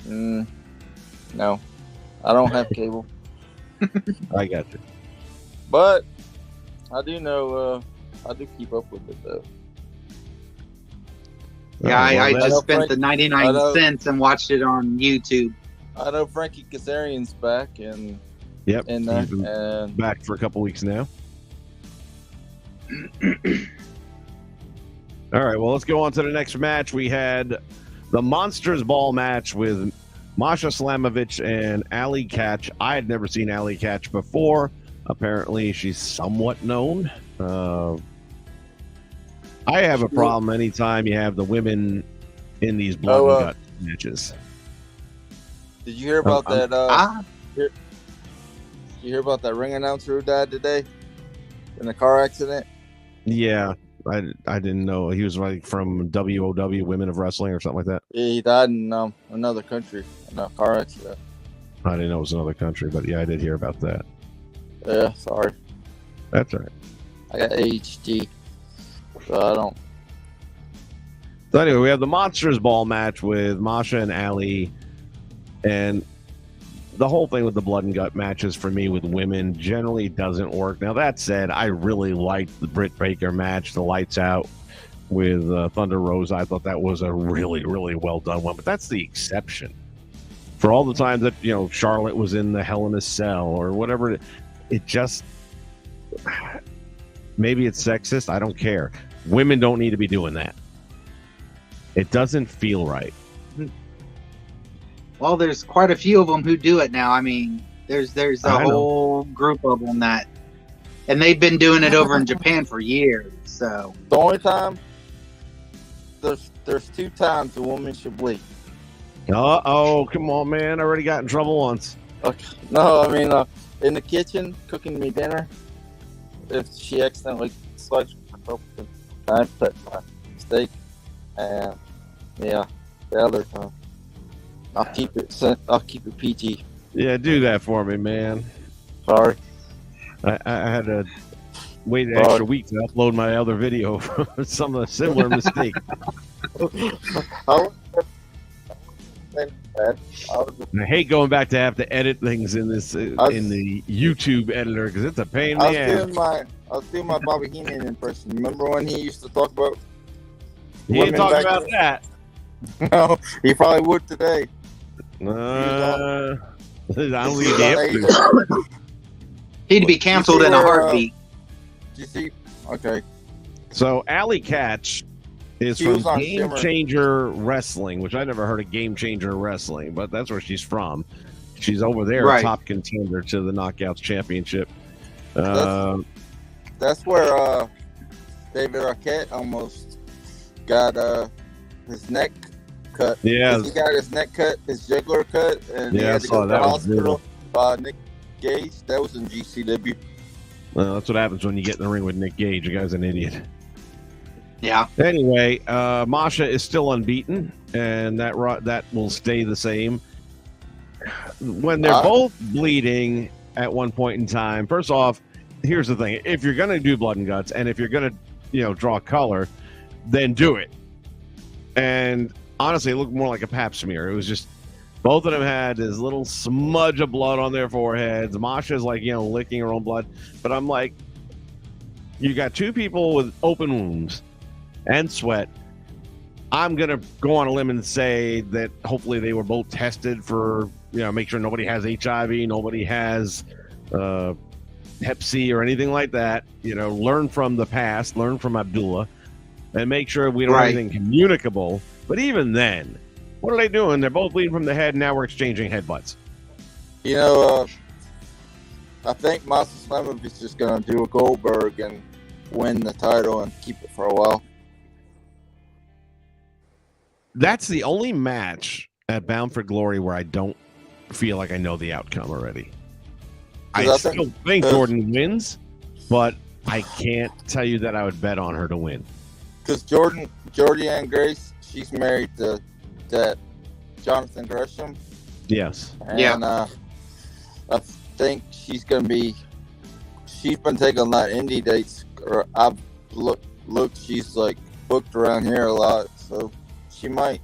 No, I don't have cable, I got you. but I do know. I do keep up with it though. Yeah, I well, just spent Frank- the 99 I know. cents and watched it on YouTube. I know Frankie Kazarian's back and Yep. and he's been and back for a couple weeks now. All right, well, let's go on to the next match. We had the Monsters Ball match with Masha Slamovich and Ali Catch. I had never seen Ali Catch before. Apparently, she's somewhat known. I have a problem anytime you have the women in these blood and gut matches. did you hear about I'm- that? You hear about that ring announcer who died today in a car accident? Yeah, I didn't know. He was like from WOW, Women of Wrestling, or something like that. Yeah, he died in another country in a car accident. I didn't know it was another country, but yeah, I did hear about that. Yeah, sorry. That's all right. I got ADHD, so I don't. So anyway, we have the Monsters Ball match with Masha and Ali, and the whole thing with the blood and gut matches for me with women generally doesn't work. Now that said, I really liked the Britt Baker match, the Lights Out with Thunder Rosa. I thought that was a really, really well done one, but that's the exception. For all the times that Charlotte was in the Hell in a Cell or whatever, it just maybe it's sexist. I don't care. Women don't need to be doing that. It doesn't feel right. Well, there's quite a few of them who do it now. I mean, there's a I know. whole group of them that, and they've been doing it over in Japan for years. So The only time there's 2 times a woman should bleed. Oh, come on, man! I already got in trouble once. Okay. No, I mean in the kitchen cooking me dinner. If she accidentally sliced myself with a knife, cut my steak, and yeah, the other time I'll keep it PG. Yeah, do that for me, man. Sorry. I had to wait an extra week to upload my other video for some of the similar mistake. I hate going back to have to edit things in this in the YouTube editor because it's a pain in the ass. I was doing my Bobby Heenan impression. Remember when he used to talk about? He ain't women talking back about that. then? No, he probably would today. I don't think he'd be able to. he'd be canceled in a heartbeat. Did you see? Okay. So Allie Katch is She from was on Game Shimmer. Changer Wrestling, which I never heard of Game Changer Wrestling, but that's where she's from. She's over there, Right. top contender to the Knockouts Championship. That's where David Arquette almost got his neck cut. Yeah, He got his neck cut, his jugular cut, and he Yeah, I had to saw go to the that. Was hospital by Nick Gage. That was in GCW. that's what happens when you get in the ring with Nick Gage. The guy's an idiot. Yeah. Anyway, Masha is still unbeaten, and that will stay the same. When they're both bleeding at one point in time, first off, here's the thing: if you're going to do blood and guts, and if you're going to, draw color, then do it. And honestly, it looked more like a pap smear. It was just both of them had this little smudge of blood on their foreheads. Masha's like, licking her own blood, but I'm like, you got 2 people with open wounds and sweat. I'm going to go on a limb and say that hopefully they were both tested for, make sure nobody has HIV, nobody has Hep C or anything like that. Learn from the past, learn from Abdullah, and make sure we don't have anything communicable. But even then, what are they doing? They're both bleeding from the head, and now we're exchanging headbutts. I think Masa Slamovich is just going to do a Goldberg and win the title and keep it for a while. That's the only match at Bound for Glory where I don't feel like I know the outcome already. I still think Jordan wins, but I can't tell you that I would bet on her to win. Because Jordan Grace, she's married to that Jonathan Gresham. Yes. And I think she's going to be. She's been taking a lot of indie dates. I've looked. She's like booked around here a lot, so she might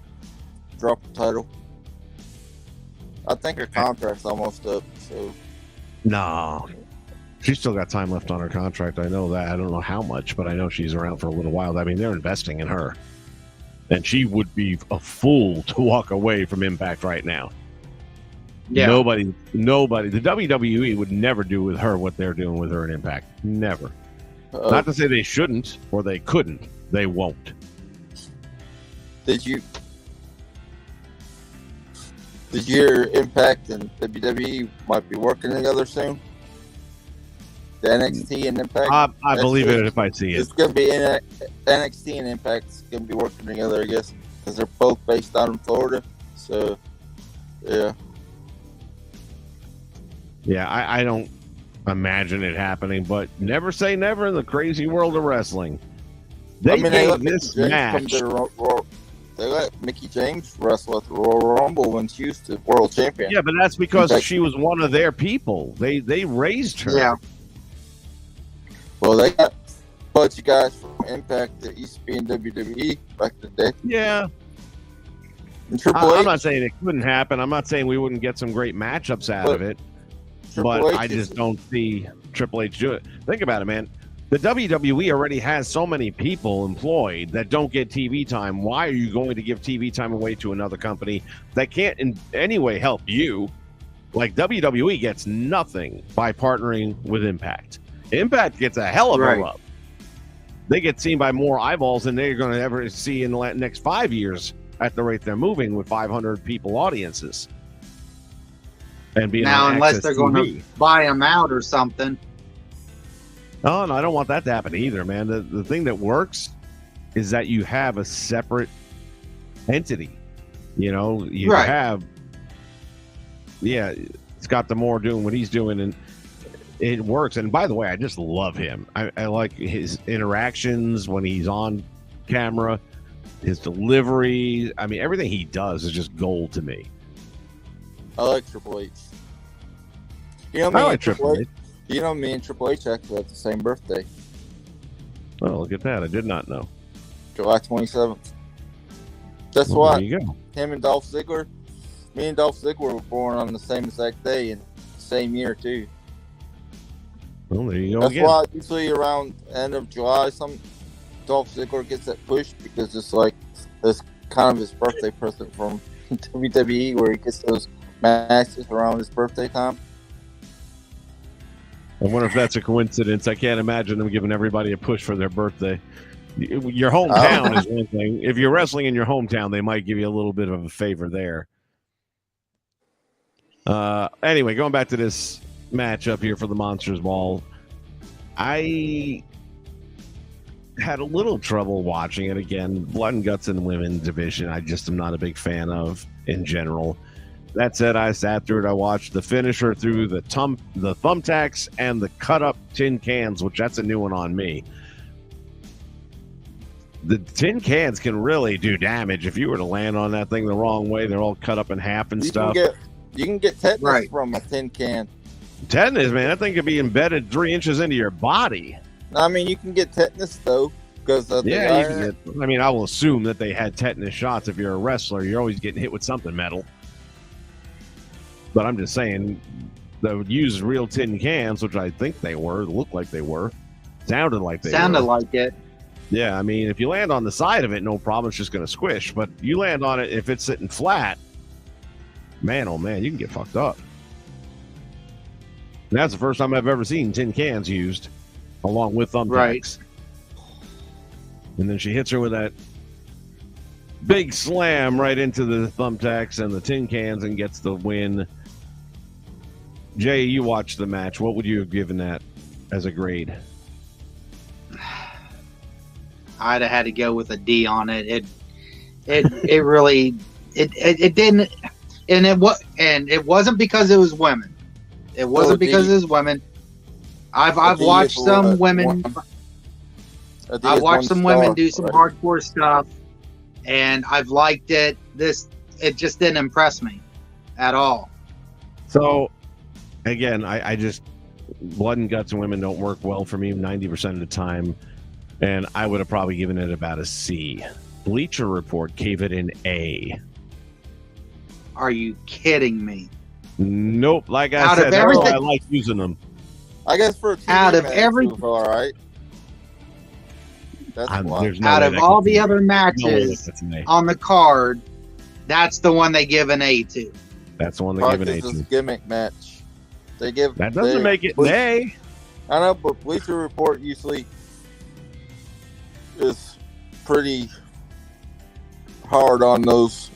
drop the title. I think her contract's almost up. So no, she's still got time left on her contract. I know that. I don't know how much, but I know she's around for a little while. I mean, they're investing in her, and she would be a fool to walk away from Impact right now. Yeah. Nobody. The WWE would never do with her what they're doing with her in Impact. Never. Not to say they shouldn't or they couldn't. They won't. Did you hear Impact and WWE might be working together soon? The NXT and Impact? I believe it if I see it. It's going to be NXT and Impact's going to be working together, I guess, because they're both based out in Florida. So, yeah. Yeah, I don't imagine it happening, but never say never in the crazy world of wrestling. They gave this match. They let Mickie James wrestle at the Royal Rumble when she was the world champion. Yeah, but that's because she was one of their people. They raised her. Yeah. Well, they got a bunch of guys from Impact that used to be in WWE back in the day. Yeah. And Triple H, I'm not saying it couldn't happen. I'm not saying we wouldn't get some great matchups out of it. But I just don't see Triple H do it. Think about it, man. The WWE already has so many people employed that don't get TV time. Why are you going to give TV time away to another company that can't in any way help you? Like WWE gets nothing by partnering with Impact. Impact gets a hell of a rub. They get seen by more eyeballs than they're going to ever see in the next 5 years at the rate they're moving with 500 people audiences. and being Now, on unless Access they're going to TV. buy them out or something. Oh, no, I don't want that to happen either, man. The thing that works is that you have a separate entity. You know, you Right. have, Scott D'Amore doing what he's doing, and it works. And by the way, I just love him. I like his interactions when he's on camera, his delivery. I mean, everything he does is just gold to me. I like Triple H. You know, I like Triple H. You know, me and Triple H actually have the same birthday, Oh, look at that. I did not know. July 27th. That's Well, why there you go. him and Dolph Ziggler, me and Dolph Ziggler were born on the same exact day and same year too. Well, there you go That's again. why usually around end of July, Dolph Ziggler gets that push because it's like it's kind of his birthday present from WWE, where he gets those matches around his birthday time. I wonder if that's a coincidence. I can't imagine them giving everybody a push for their birthday. Your hometown is one thing. If you're wrestling in your hometown, they might give you a little bit of a favor there. Anyway, going back to this match up here for the Monsters Ball, I had a little trouble watching it again. Blood and Guts in the women's division, I just am not a big fan of in general. That said, I sat through it. I watched the finisher through the thumbtacks and the cut up tin cans, which that's a new one on me. The tin cans can really do damage if you were to land on that thing the wrong way. They're all cut up in half and stuff. You can get tetanus Right. from a tin can. Tetanus, man, that thing could be embedded 3 inches into your body. I mean, you can get tetanus though because of the Yeah, you iron. can get, I mean, I will assume that they had tetanus shots. If you're a wrestler, you're always getting hit with something metal. But I'm just saying, they would use real tin cans, which I think they were, looked like they were, sounded like they Sounded were. like it. Yeah, I mean, if you land on the side of it, no problem. It's just going to squish. But you land on it, if it's sitting flat, man, oh man, you can get fucked up. And that's the first time I've ever seen tin cans used along with thumbtacks. Right. And then she hits her with that big slam right into the thumbtacks and the tin cans and gets the win. Jay, you watched the match. What would you have given that as a grade? I'd have had to go with a D on it. It really it didn't, and it wasn't because it was women. It wasn't because it was women. I've watched some women. I've watched some women do some hardcore stuff, and I've liked it. It just didn't impress me at all. So, again, I just blood and guts and women don't work well for me 90% of the time, and I would have probably given it about a C. Bleacher Report gave it an A. Are you kidding me? Nope. Like I Out said, of that's why everything- I like using them. I guess for a TV Out of match, every- it was all right. That's why. There's no Out way of that all could the be- other no way matches that's an A. on the card, that's the one they give an A to. That's the one they Probably give an A 'cause it's to. a gimmick match. They give That doesn't make it an A. I know, but Bleacher Report usually is pretty hard on those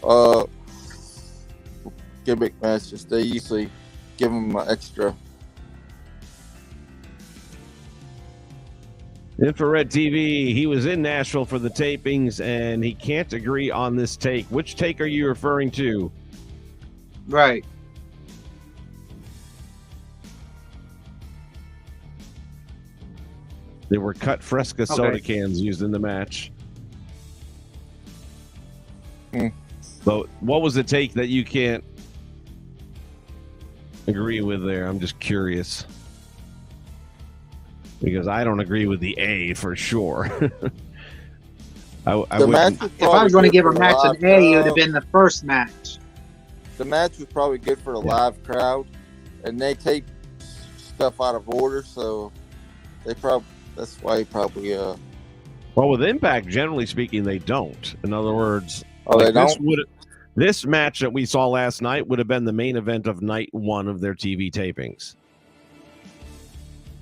gimmick matches. They usually give them an extra. Infrared TV, he was in Nashville for the tapings, and he can't agree on this take. Which take are you referring to? Right. There were cut Fresca soda cans used in the match. But what was the take that you can't agree with there? I'm just curious. Because I don't agree with the A for sure. I The match wouldn't. was If I was going to give a probably match good for an A, it would have live been the first match. The match was probably good for the live crowd, and they tape stuff out of order, so they probably that's why he probably Well, with Impact, generally speaking, they don't. In other words, they this don't. this match that we saw last night would have been the main event of night one of their TV tapings.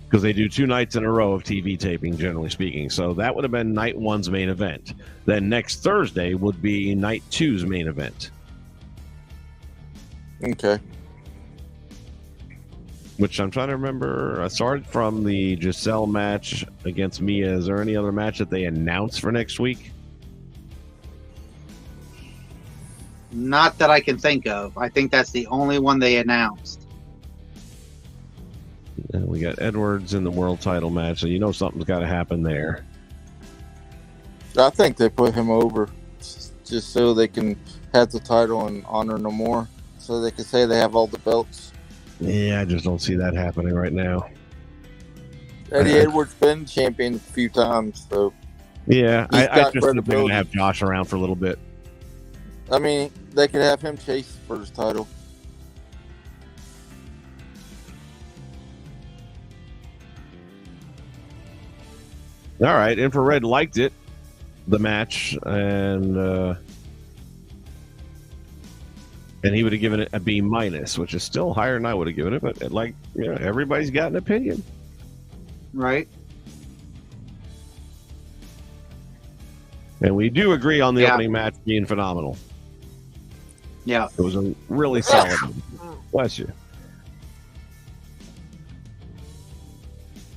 Because they do 2 nights in a row of TV taping, generally speaking. So that would have been night one's main event. Then next Thursday would be night two's main event. Okay. which I'm trying to remember. Aside from the Giselle match against Mia, is there any other match that they announced for next week? Not that I can think of. I think that's the only one they announced. And we got Edwards in the world title match, so you know something's got to happen there. I think they put him over just so they can have the title and honor no more, so they can say they have all the belts. Yeah, I just don't see that happening right now. Eddie Edwards been champion a few times, so yeah, he's I got just think they're credibility. going to have Josh around for a little bit. I mean, they could have him chase for his title. All right, Infrared liked it, the match, and he would have given it a B minus, which is still higher than I would have given it. But everybody's got an opinion. Right? And we do agree on the Yeah. opening match being phenomenal. Yeah. It was a really solid one. Bless you.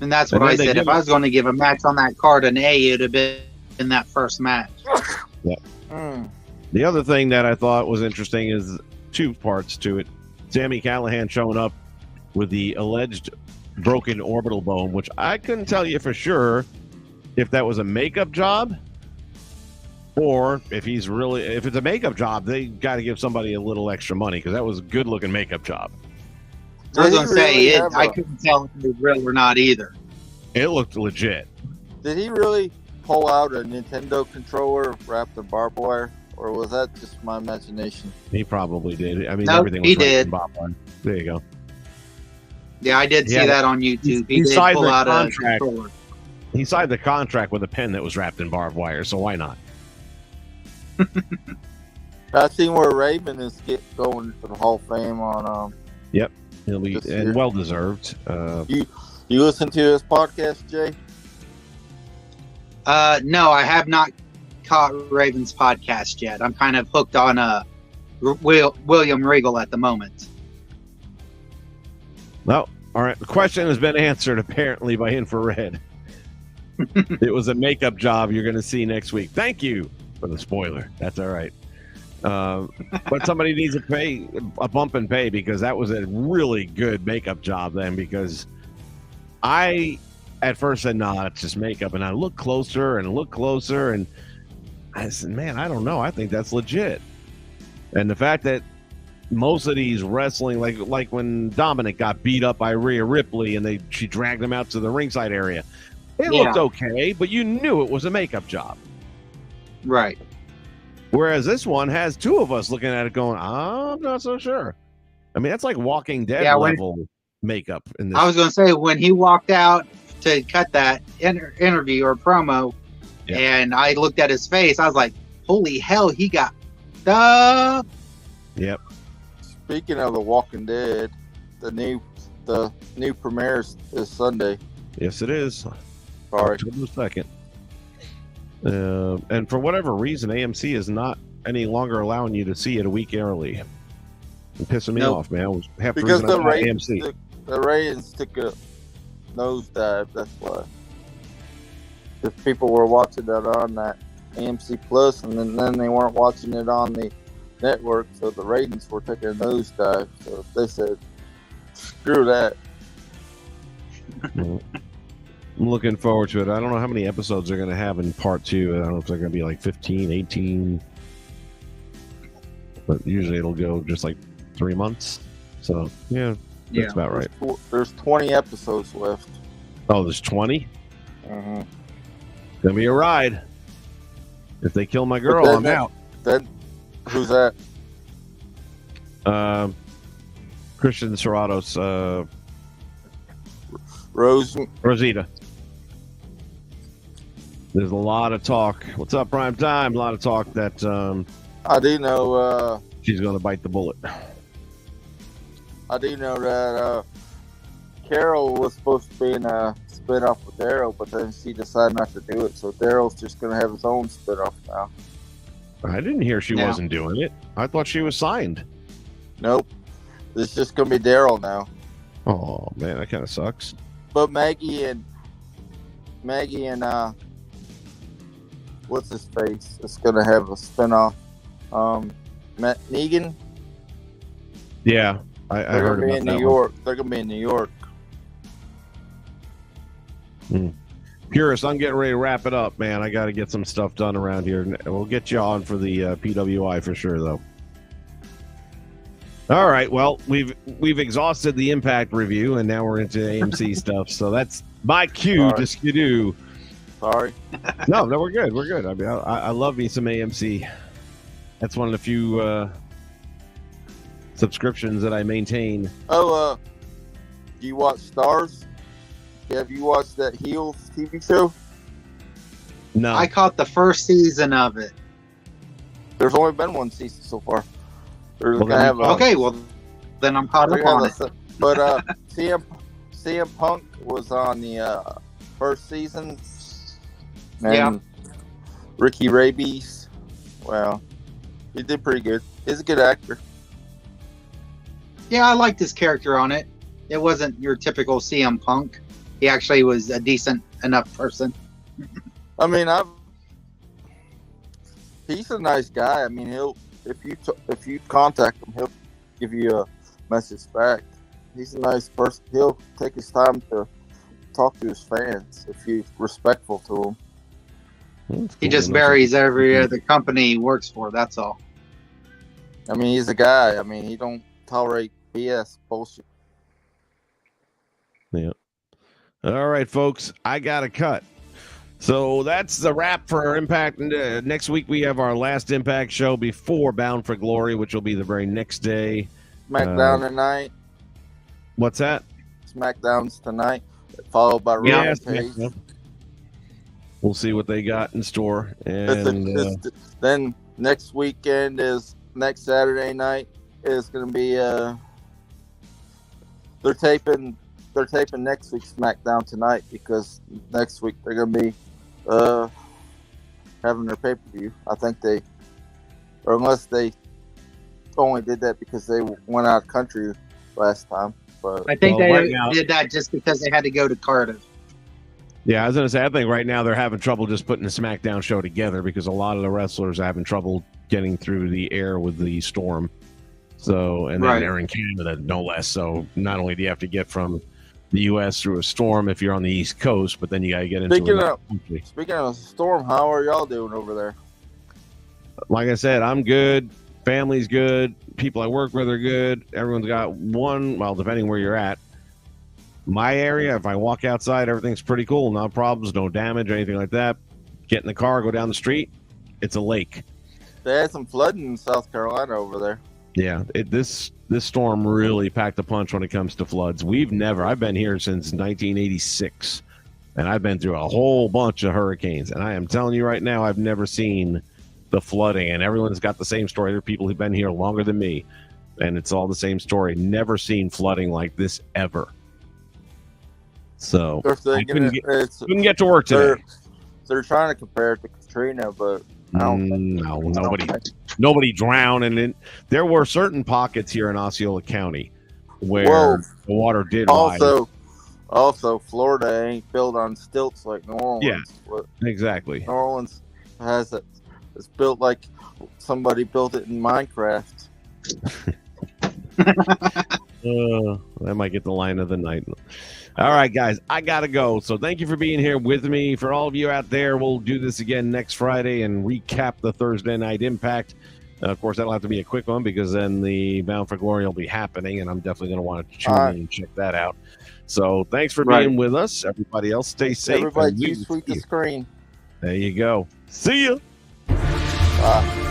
And that's And what then I they said. give If I was going to give a match on that card an A, it would have been in that first match. The other thing that I thought was interesting is two parts to it. Sami Callihan showing up with the alleged broken orbital bone, which I couldn't tell you for sure if that was a makeup job or if it's a makeup job, they got to give somebody a little extra money because that was a good looking makeup job. I was Did going he to say, really have I a- couldn't tell if it was real or not either. It looked legit. Did he really pull out a Nintendo controller wrapped in barbed wire, or was that just my imagination? He probably did. I mean, No, everything was he right did. in Bob line. There you go. Yeah, I did see Yeah. that on YouTube. He He did signed pull the out a contract. controller. He signed the contract with a pen that was wrapped in barbed wire, so why not? I seen where Raven is going for the Hall of Fame on. He'll be This year. well deserved. You listen to his podcast, Jay? No, I have not caught Raven's podcast yet. I'm kind of hooked on William Regal at the moment. No, all right. The question has been answered apparently by Infrared. It was a makeup job you're going to see next week. Thank you for the spoiler. That's all right. But somebody needs to pay a bump in pay because that was a really good makeup job then. Because I at first said, "No, it's just makeup," and I looked closer and I said, "Man, I don't know. I think that's legit." And the fact that most of these wrestling, like when Dominic got beat up by Rhea Ripley and she dragged him out to the ringside area, it looked okay, but you knew it was a makeup job. Right. Whereas this one has two of us looking at it going, I'm not so sure. I mean, that's like Walking Dead Yeah, level makeup in this. I was going to say, when he walked out to cut that interview or promo, Yeah. and I looked at his face, I was like, holy hell, he got the... Yep. Speaking of The Walking Dead, the new premieres this Sunday. Yes, it is. Sorry. October 2nd. And for whatever reason, AMC is not any longer allowing you to see it a week early. It's pissing me Nope. off, man. It was half the Because reason I the bought ratings, AMC. the ratings took a nosedive. That's why. If people were watching that on that AMC Plus, and then they weren't watching it on the network, so the ratings were taking a nosedive. So they said, "Screw that." I'm looking forward to it. I don't know how many episodes they're going to have in part 2. I don't know if they're going to be like 15, 18. But usually it'll go just like 3 months. So, yeah, that's about right. There's 20 episodes left. Oh, there's 20? Mm-hmm. Gonna be a ride. If they kill my girl, then I'm that- out. Then who's that? Christian Serrato's Rose. Rosita. There's a lot of talk. What's up, Prime Time? A lot of talk that I do know. she's going to bite the bullet. I do know that Carol was supposed to be in a spin-off with Daryl, but then she decided not to do it. So Daryl's just going to have his own spin-off now. I didn't hear she No. wasn't doing it. I thought she was signed. Nope. It's just going to be Daryl now. Oh man, that kind of sucks. But Maggie and what's his face? It's gonna have a spinoff. Matt Negan. Yeah, I They're heard gonna be about in that New York. They're gonna be in New York. Purist, I'm getting ready to wrap it up, man. I got to get some stuff done around here. We'll get you on for the PWI for sure, though. All right. Well, we've exhausted the Impact review, and now we're into AMC stuff. So that's my cue to skidoo. Sorry. No, we're good. We're good. I mean, I love me some AMC. That's one of the few subscriptions that I maintain. Oh, do you watch Stars? Have you watched that Heels TV show? No. I caught the first season of it. There's only been one season so far. They're Well, gonna have Okay, well, then I'm caught up on it. But CM Punk was on the first season. And Yeah. Ricky Rabies, well, he did pretty good. He's a good actor. Yeah, I liked his character on it. It wasn't your typical CM Punk. He actually was a decent enough person. I mean, he's a nice guy. I mean, if you contact him, he'll give you a message back. He's a nice person. He'll take his time to talk to his fans if you're respectful to him. He just buries every other company he works for. That's all. I mean, he's a guy. I mean, he don't tolerate BS bullshit. Yeah. All right, folks. I got to cut. So that's the wrap for Impact. Next week, we have our last Impact show before Bound for Glory, which will be the very next day. SmackDown tonight. What's that? SmackDown's tonight, followed by Rampage. Yeah. We'll see what they got in store. And then next weekend is next Saturday night is going to be they're taping next week's SmackDown tonight because next week they're going to be having their pay-per-view. I think or unless they only did that because they went out of country last time. But I think they did that just because they had to go to Cardiff. Yeah, I was going to say, I think right now they're having trouble just putting a SmackDown show together because a lot of the wrestlers are having trouble getting through the air with the storm. So, and then they're in Canada, no less. So not only do you have to get from the U.S. through a storm if you're on the East Coast, but then you got to get into another country. Speaking of storm, how are y'all doing over there? Like I said, I'm good. Family's good. People I work with are good. Everyone's got one, well, depending where you're at. My area, if I walk outside, everything's pretty cool. No problems, no damage, anything like that. Get in the car, go down the street. It's a lake. They had some flooding in South Carolina over there. Yeah, this storm really packed a punch when it comes to floods. I've been here since 1986, and I've been through a whole bunch of hurricanes. And I am telling you right now, I've never seen the flooding. And everyone's got the same story. There are people who've been here longer than me, and it's all the same story. Never seen flooding like this ever. So I couldn't get to work today. They're trying to compare it to Katrina, but I don't think nobody drowned. And there were certain pockets here in Osceola County where the water did rise. Also, Florida ain't built on stilts like New Orleans. Yeah, exactly. New Orleans has it. It's built like somebody built it in Minecraft. I might get the line of the night. All right, guys, I got to go. So thank you for being here with me. For all of you out there, we'll do this again next Friday and recap the Thursday Night Impact. Of course, that'll have to be a quick one because then the Bound for Glory will be happening, and I'm definitely going to want to tune in and check that out. So thanks for being with us. Everybody else, stay safe. Everybody, sweep the screen. There you go. See ya. Bye.